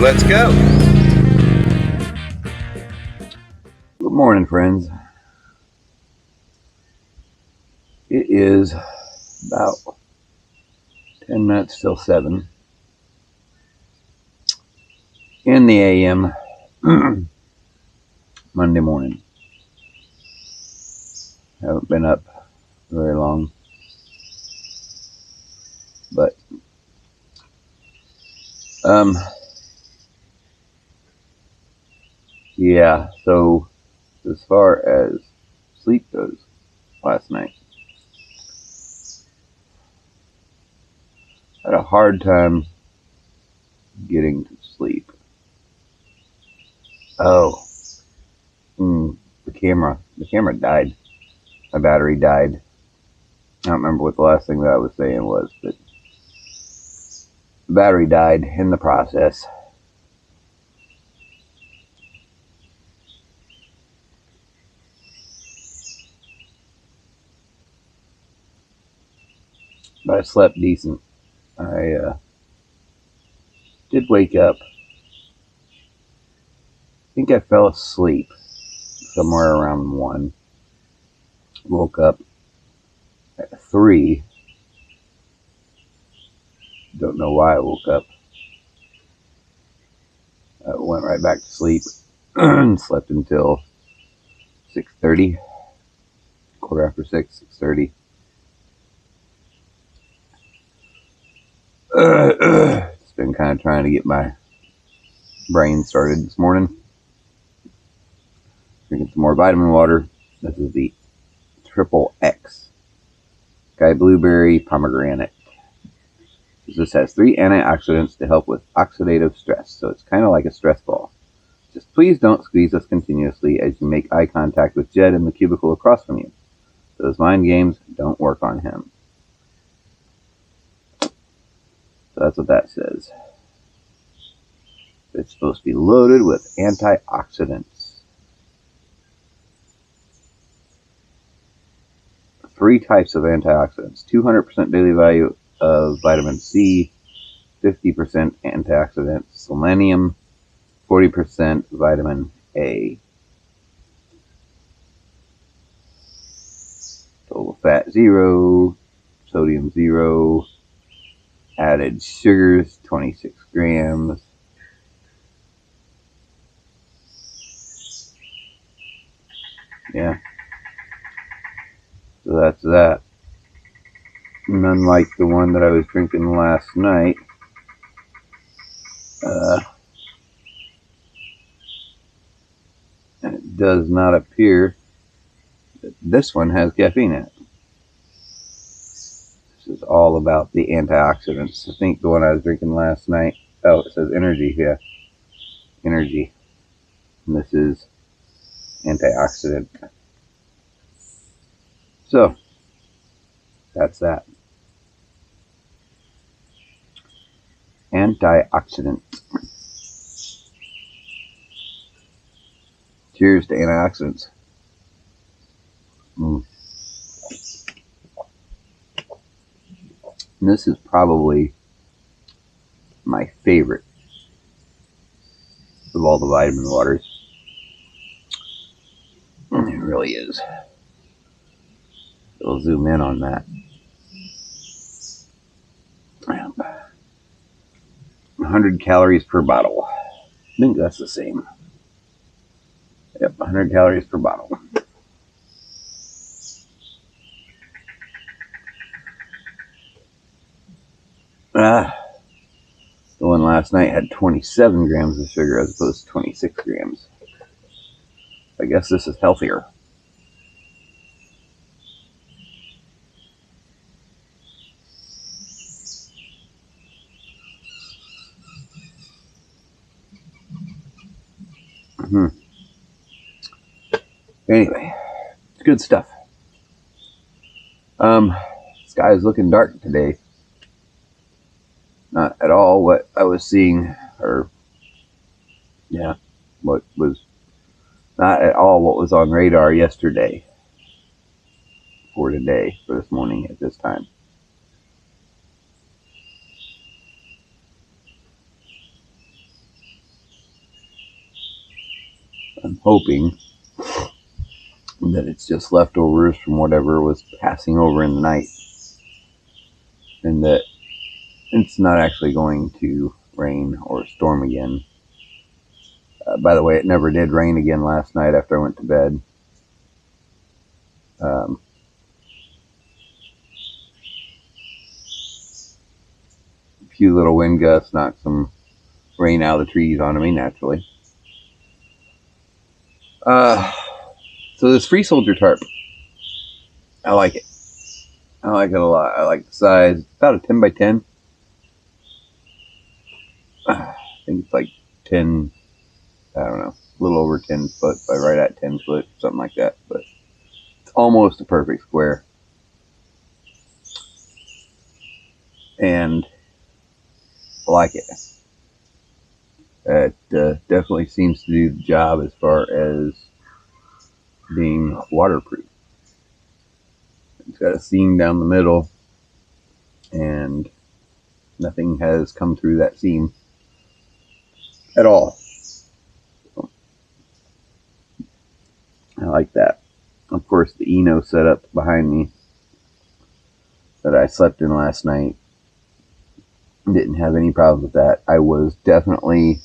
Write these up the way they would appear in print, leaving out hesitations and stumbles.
Let's go. Good morning, friends. It is about 10 minutes till 7 in the AM Monday morning. Haven't been up very long, but yeah, so as far as sleep goes, last night I had a hard time getting to sleep. The camera died. My battery died. I don't remember what the last thing that I was saying was, but the battery died in the process. But I slept decent. I did wake up. I think I fell asleep somewhere around 1. Woke up at 3. Don't know why I woke up. Went right back to sleep and slept until 6:30, quarter after 6, 6:30. Just been kind of trying to get my brain started this morning. Drinking some more vitamin water. This is the Triple X Sky Blueberry Pomegranate. This has 3 antioxidants to help with oxidative stress, so it's kind of like a stress ball. Just please don't squeeze us continuously as you make eye contact with Jed in the cubicle across from you. Those mind games don't work on him. So that's what that says. It's supposed to be loaded with antioxidants. 3 types of antioxidants. 200% daily value of vitamin C, 50% antioxidant selenium, 40% vitamin A. Total fat 0, sodium 0, added sugars 26 grams. Yeah. So that's that. And unlike the one that I was drinking last night, it does not appear that this one has caffeine in it. This is all about the antioxidants. I think the one I was drinking last night, it says energy here. Energy. And this is antioxidant. So, that's that. Antioxidant. Cheers to antioxidants. And this is probably my favorite of all the vitamin waters. It really is. We'll zoom in on that. 100 calories per bottle. I think that's the same. Yep, 100 calories per bottle. The one last night had 27 grams of sugar as opposed to 26 grams. I guess this is healthier. Anyway, it's good stuff. Sky is looking dark today. Not at all what I was seeing, what was not at all what was on radar yesterday for today, for this morning at this time. I'm hoping that it's just leftovers from whatever was passing over in the night, and that it's not actually going to rain or storm again. By the way, it never did rain again last night after I went to bed. A few little wind gusts knocked some rain out of the trees onto me, naturally. So this Free Soldier tarp, I like it. I like it a lot. I like the size. It's about a 10 by 10. I think it's like 10, I don't know, a little over 10 foot by right at 10 foot, something like that. But it's almost a perfect square. And I like it. It definitely seems to do the job as far as being waterproof. It's got a seam down the middle, and nothing has come through that seam at all. So, I like that. Of course, the Eno setup behind me that I slept in last night didn't have any problems with that. I was definitely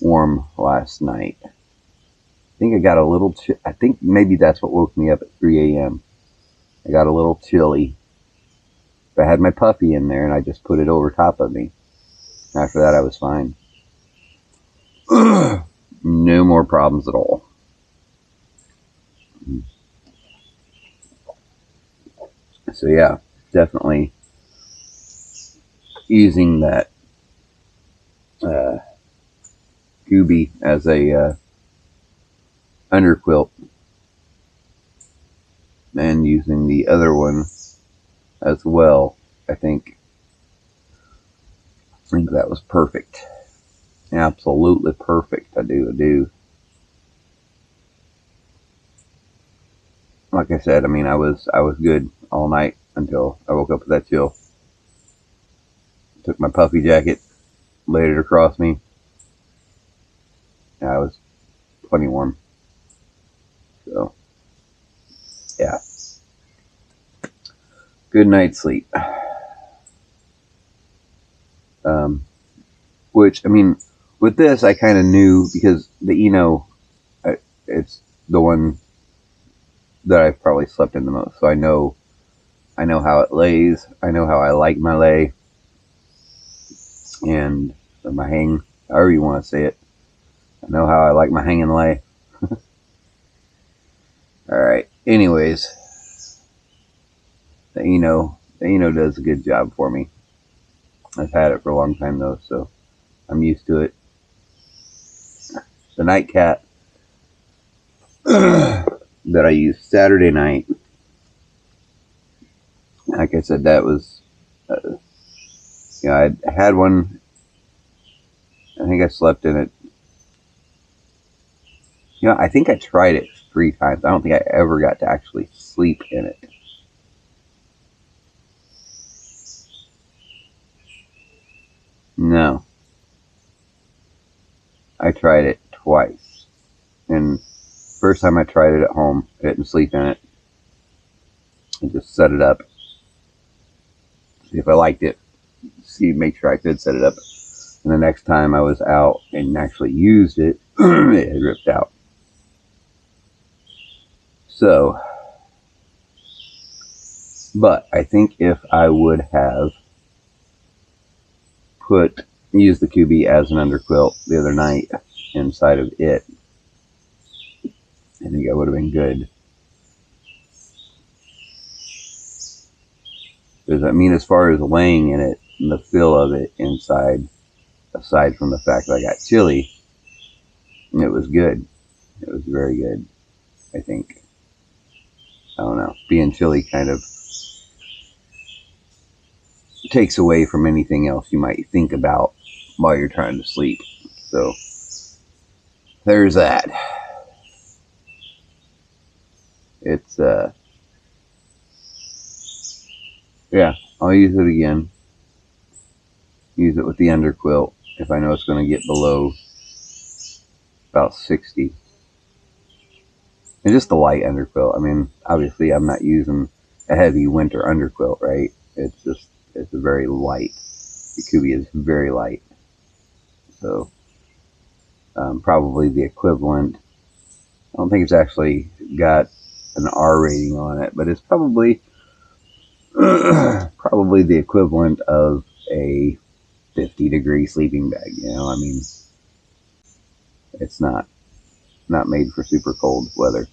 warm last night. I think I got a little I think maybe that's what woke me up at 3 a.m. I got a little chilly. But I had my puppy in there, and I just put it over top of me. After that, I was fine. No more problems at all. So yeah, definitely using that Gooby as a underquilt, and using the other one as well. I think that was perfect. Absolutely perfect. I do. Like I said, I mean, I was good all night until I woke up with that chill. Took my puffy jacket, laid it across me. And I was plenty warm. So, yeah. Good night's sleep. Which, I mean, with this, I kind of knew, because the Eno, it's the one that I've probably slept in the most. So I know how it lays. I know how I like my lay, and my hang, however you want to say it. I know how I like my hang and lay. All right. Anyways, the Eno does a good job for me. I've had it for a long time though, so I'm used to it. The nightcap that I used Saturday night, like I said, that was, I had one. I think I slept in it. I think I tried it 3 times. I don't think I ever got to actually sleep in it. No. I tried it twice. And first time I tried it at home, I didn't sleep in it. I just set it up. See if I liked it. Make sure I could set it up. And the next time I was out and actually used it, it had ripped out. So, but I think if I would have used the QB as an underquilt the other night inside of it, I think I would have been good. Because, I mean, as far as laying in it and the feel of it inside, aside from the fact that I got chilly, it was good. It was very good, I think. I don't know. Being chilly kind of takes away from anything else you might think about while you're trying to sleep. So, there's that. It's, yeah, I'll use it again. Use it with the underquilt if I know it's going to get below about 60. And just the light underquilt. I mean, obviously I'm not using a heavy winter underquilt, right? It's a very light. The Kubi is very light. So probably the equivalent. I don't think it's actually got an R rating on it, but it's probably probably the equivalent of a 50-degree sleeping bag. You know, I mean, it's not made for super cold weather.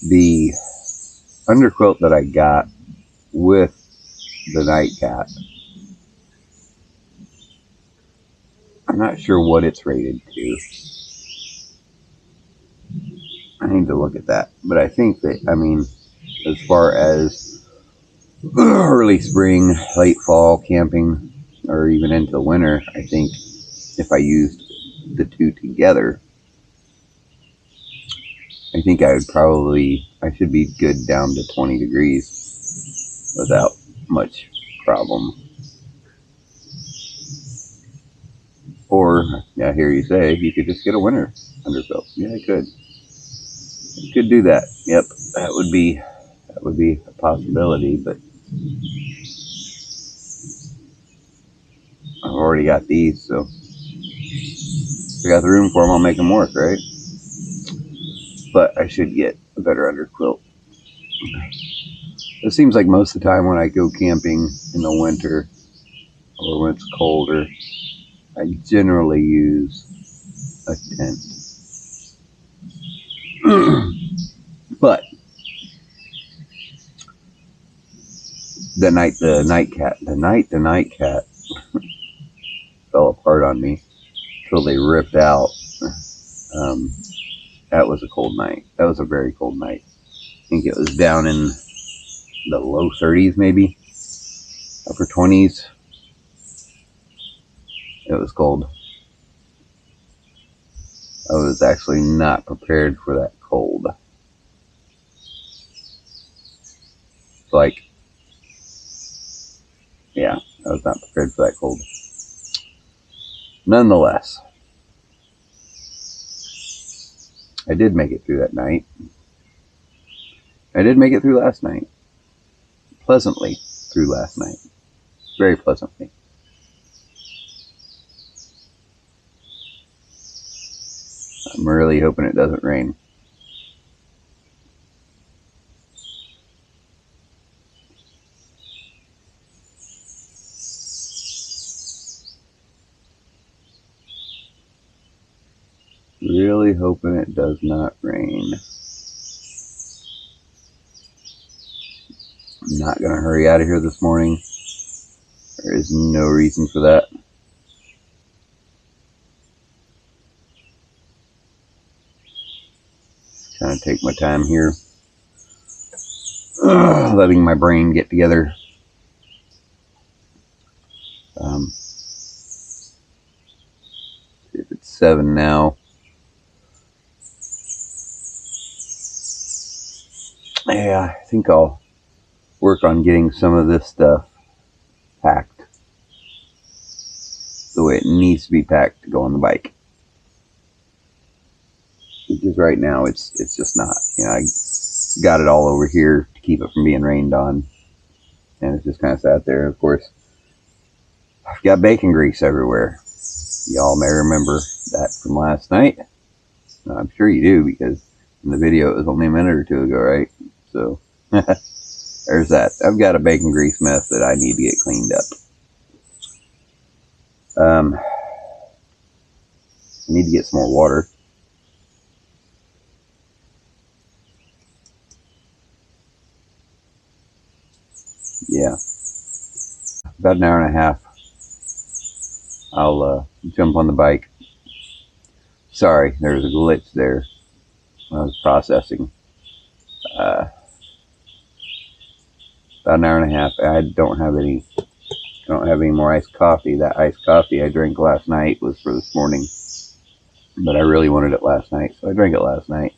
The underquilt that I got with the nightcap, I'm not sure what it's rated to. I need to look at that. But I think that, I mean, as far as early spring, late fall camping, or even into the winter, I think if I used the two together, I think I should be good down to 20 degrees without much problem. Or, I hear you say, you could just get a winter underquilt. Yeah, I could. I could do that. Yep, that would be a possibility, but I've already got these, so if I got the room for them, I'll make them work, right? But I should get a better underquilt. It seems like most of the time when I go camping in the winter or when it's colder, I generally use a tent. But the night the nightcat fell apart on me until they ripped out. That was a cold night. That was a very cold night. I think it was down in the low 30s, maybe upper 20s. It was cold. I was actually not prepared for that cold. Like, yeah, I was not prepared for that cold. Nonetheless, I did make it through that night. I did make it through last night. Pleasantly through last night. Very pleasantly. I'm really hoping it doesn't rain. Really hoping it does not rain. I'm not going to hurry out of here this morning. There is no reason for that. Kind of take my time here. Letting my brain get together. If it's 7 now. Yeah, I think I'll work on getting some of this stuff packed the way it needs to be packed to go on the bike. Because right now it's just not. You know, I got it all over here to keep it from being rained on, and it's just kind of sat there. Of course, I've got bacon grease everywhere. Y'all may remember that from last night. I'm sure you do, because in the video it was only a minute or two ago, right? So there's that. I've got a bacon grease mess that I need to get cleaned up. I need to get some more water. Yeah. About an hour and a half. I'll jump on the bike. Sorry, there was a glitch there when I was processing. About an hour and a half. I don't have any more iced coffee. That iced coffee I drank last night was for this morning, but I really wanted it last night, so I drank it last night,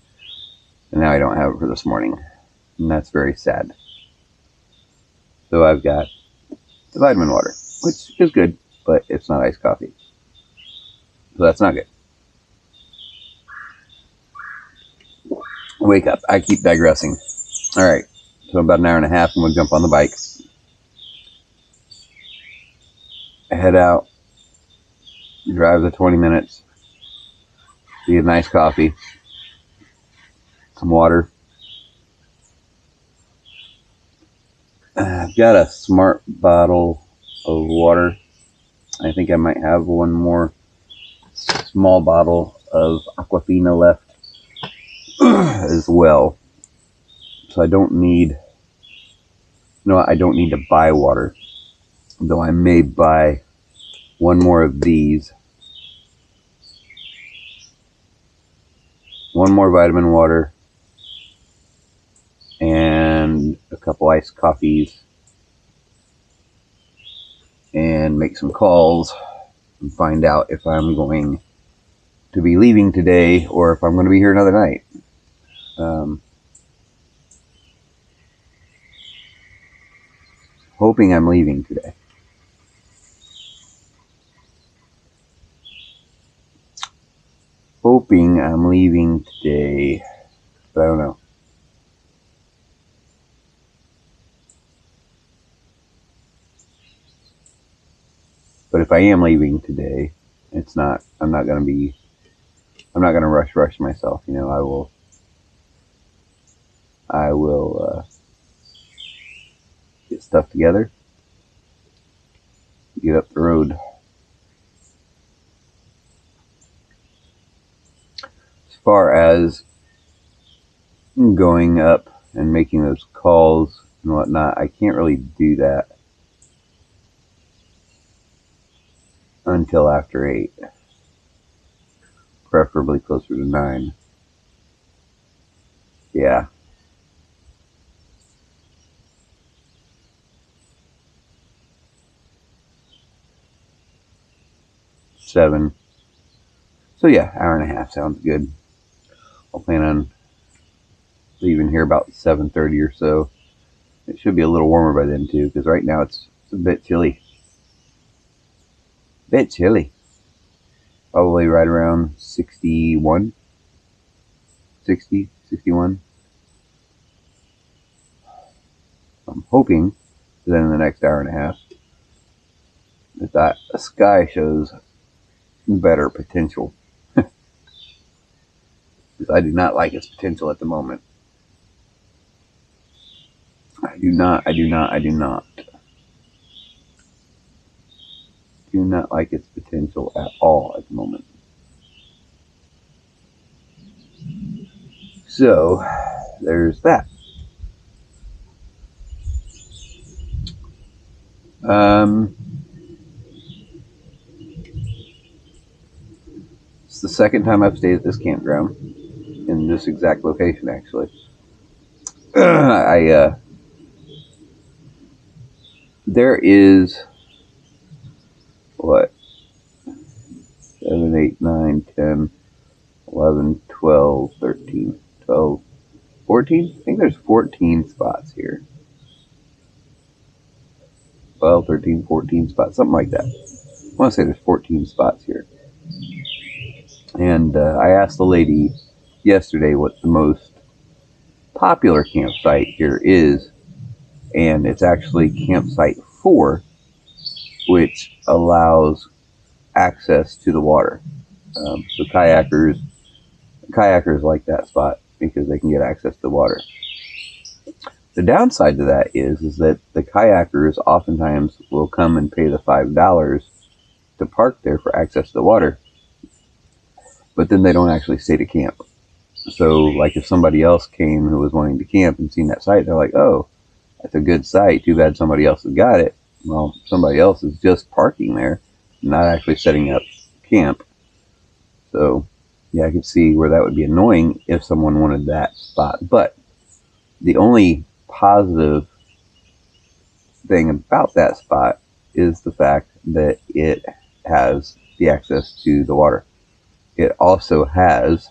and now I don't have it for this morning, and that's very sad. So I've got the vitamin water, which is good, but it's not iced coffee, so that's not good. Wake up. I keep digressing. All right. So about an hour and a half, I'm going to jump on the bike. Head out. Drive the 20 minutes. Get a nice coffee. Some water. I've got a smart bottle of water. I think I might have one more small bottle of Aquafina left as well. So I don't need, I don't need to buy water. Though I may buy one more of these. One more vitamin water. And a couple iced coffees. And make some calls. And find out if I'm going to be leaving today or if I'm going to be here another night. Hoping I'm leaving today. Hoping I'm leaving today, but I don't know. But if I am leaving today, I'm not going to rush myself. I will get stuff together, get up the road. As far as going up and making those calls and whatnot, I can't really do that until after 8, preferably closer to 9. Yeah. Seven. So yeah, hour and a half sounds good. I'll plan on leaving here about 7:30 or so. It should be a little warmer by then too, because right now it's a bit chilly. Probably right around 61, 60, 61. I'm hoping that in the next hour and a half that sky shows better potential. Because I do not like its potential at the moment. I do not like its potential at all at the moment. So there's that. It's the second time I've stayed at this campground in this exact location, actually. There is what 7, 8, 9, 10, 11, 12, 13, 12, 14. I think there's 14 spots here. 12, 13, 14 spots, something like that. I want to say there's 14 spots here. And I asked the lady yesterday what the most popular campsite here is, and it's actually campsite 4, which allows access to the water. So kayakers like that spot because they can get access to the water. The downside to that is that the kayakers oftentimes will come and pay the $5 to park there for access to the water, but then they don't actually stay to camp. So like if somebody else came who was wanting to camp and seen that site, they're like, oh, that's a good site, too bad somebody else has got it. Well, somebody else is just parking there, not actually setting up camp. So yeah, I could see where that would be annoying if someone wanted that spot. But the only positive thing about that spot is the fact that it has the access to the water. It also has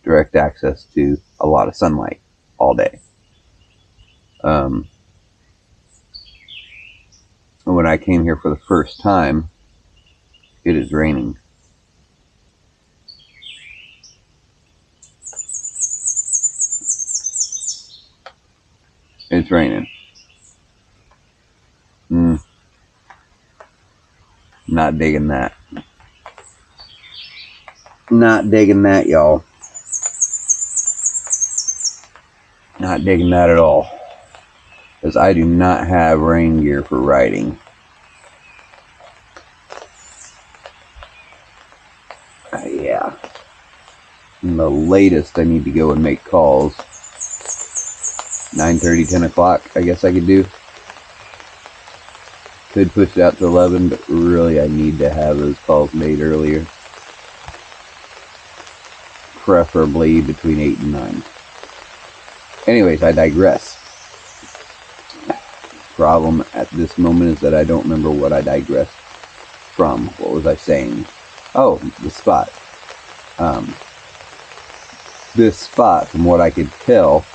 direct access to a lot of sunlight all day. When I came here for the first time, it is raining. It's raining. Not digging that. Not digging that, y'all. Not digging that at all. Because I do not have rain gear for riding. Yeah. And the latest I need to go and make calls. 9:30, 10 o'clock, I guess I could do. Could push it out to 11, but really I need to have those calls made earlier. Preferably between 8 and 9. Anyways, I digress. Problem at this moment is that I don't remember what I digressed from. What was I saying? Oh, the spot. This spot, from what I could tell,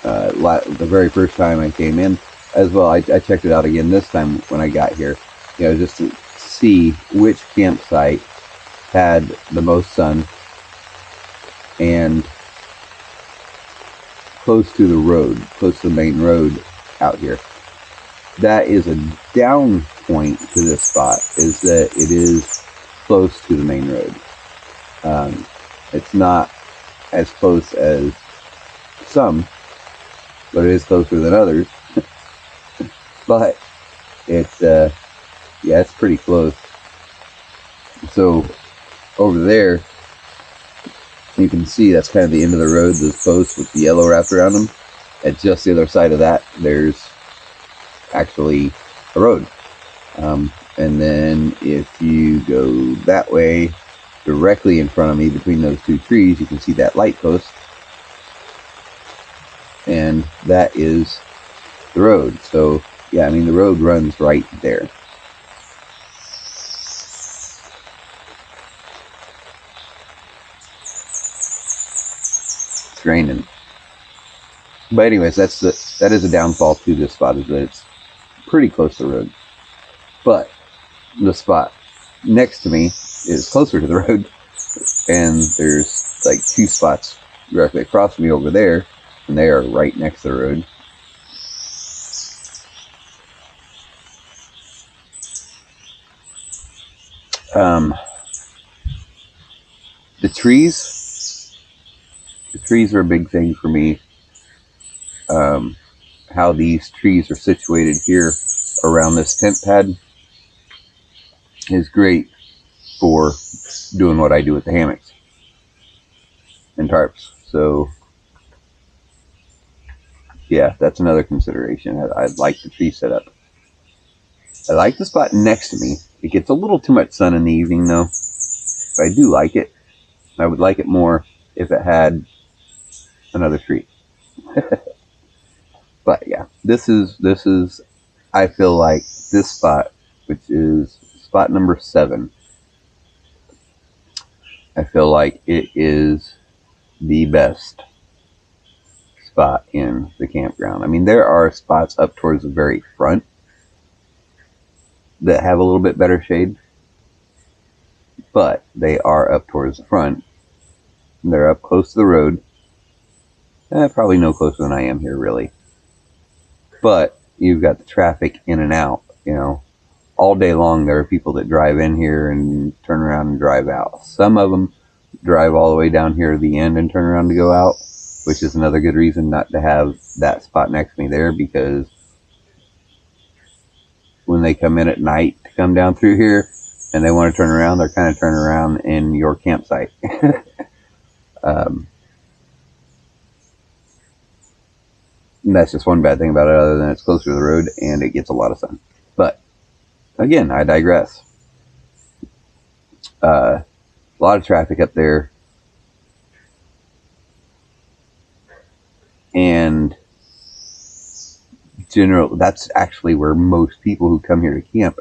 the very first time I came in, as well, I checked it out again this time when I got here, just to see which campsite had the most sun and close to the road, close to the main road out here. That is a down point to this spot, is that it is close to the main road. It's not as close as some, but it is closer than others. But it's it's pretty close. So over there, you can see that's kind of the end of the road, those posts with the yellow wrapped around them. At just the other side of that, there's actually a road. And then if you go that way, directly in front of me between those two trees, you can see that light post. And that is the road. So, yeah, I mean, the road runs right there. It's raining. But anyways, that is a downfall to this spot, is that it's pretty close to the road. But the spot next to me is closer to the road, and there's like two spots directly across from me over there, and they are right next to the road. The trees are a big thing for me. How these trees are situated here around this tent pad is great for doing what I do with the hammocks and tarps. So yeah, that's another consideration. I like the tree setup. I like the spot next to me. It gets a little too much sun in the evening though, but I do like it. I would like it more if it had another tree. But yeah, this is I feel like this spot, which is spot number 7, I feel like it is the best spot in the campground. I mean, there are spots up towards the very front that have a little bit better shade, but they are up towards the front. They're up close to the road. Probably no closer than I am here, really. But you've got the traffic in and out, all day long. There are people that drive in here and turn around and drive out. Some of them drive all the way down here to the end and turn around to go out, which is another good reason not to have that spot next to me there, because when they come in at night to come down through here and they want to turn around, they're kind of turning around in your campsite. And that's just one bad thing about it, other than it's closer to the road and it gets a lot of sun. But again, I digress. A lot of traffic up there, and that's actually where most people who come here to camp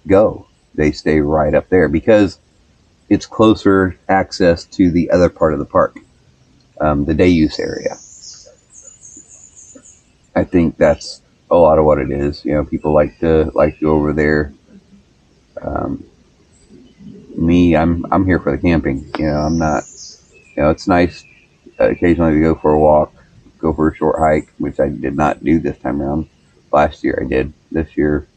go. They stay right up there because it's closer access to the other part of the park, the day use area. I think that's a lot of what it is. People like to go over there. Me, I'm here for the camping. I'm not. It's nice occasionally to go for a walk, go for a short hike, which I did not do this time around. Last year I did. This year,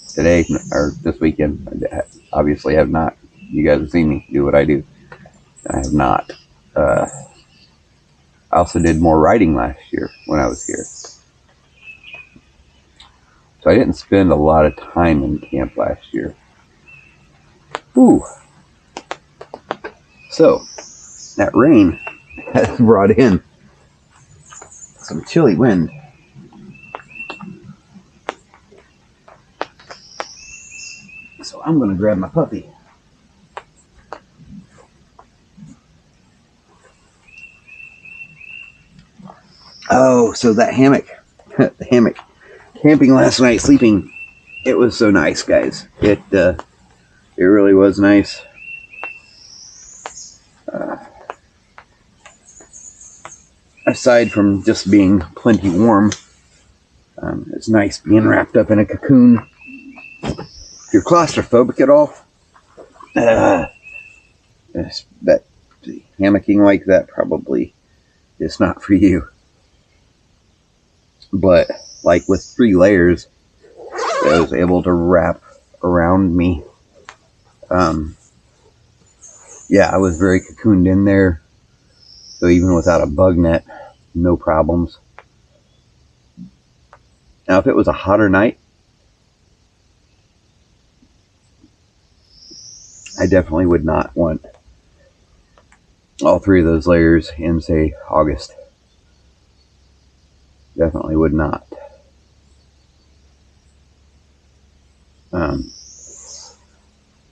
today, or this weekend, I obviously have not. You guys have seen me do what I do. I have not. I also did more riding last year when I was here. So I didn't spend a lot of time in camp last year. Ooh. So, that rain has brought in some chilly wind. So I'm going to grab my puppy. Oh, so that hammock. The hammock. Camping last night, sleeping. It was so nice, guys. It really was nice. Aside from just being plenty warm, it's nice being wrapped up in a cocoon. If you're claustrophobic at all, that hammocking like that probably is not for you. But like with 3 layers, I was able to wrap around me. Yeah, I was very cocooned in there. So even without a bug net, no problems. Now, if it was a hotter night, I definitely would not want all 3 of those layers in, say, August. Definitely would not.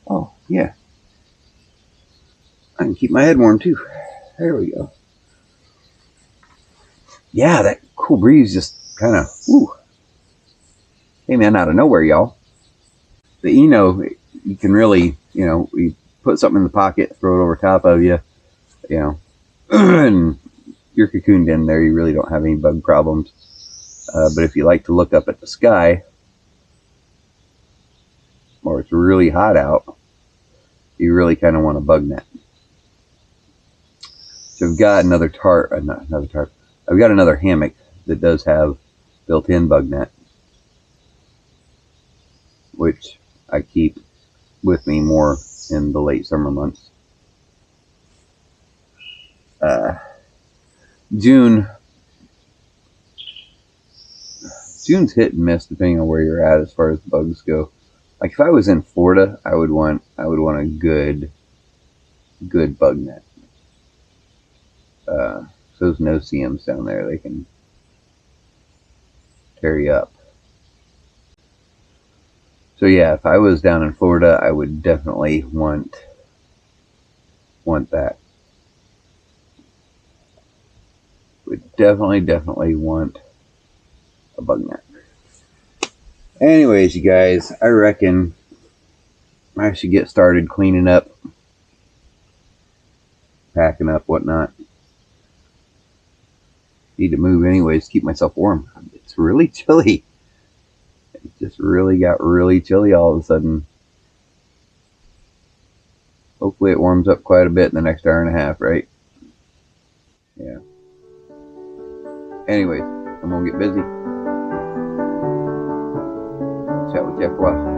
Oh, yeah. I can keep my head warm, too. There we go. Yeah, that cool breeze just kind of, came in out of nowhere, y'all. The Eno, you can really, you put something in the pocket, throw it over top of you, and you're cocooned in there. You really don't have any bug problems. But if you like to look up at the sky, or it's really hot out, you really kind of want a bug net. So I've got another tarp. I've got another hammock that does have built-in bug net, which I keep with me more in the late summer months. June's hit and miss depending on where you're at as far as bugs go. Like if I was in Florida, I would want a good bug net. Those no-see-ums down there, they can tear you up. So yeah, if I was down in Florida, I would definitely want that. Would definitely want a bug net. Anyways, you guys, I reckon I should get started cleaning up, packing up, whatnot. Need to move anyways, keep myself warm. It's really chilly. It just really got really chilly all of a sudden. Hopefully it warms up quite a bit in the next hour and a half, right? Yeah. Anyways, I'm gonna get busy. Chat with you after a while.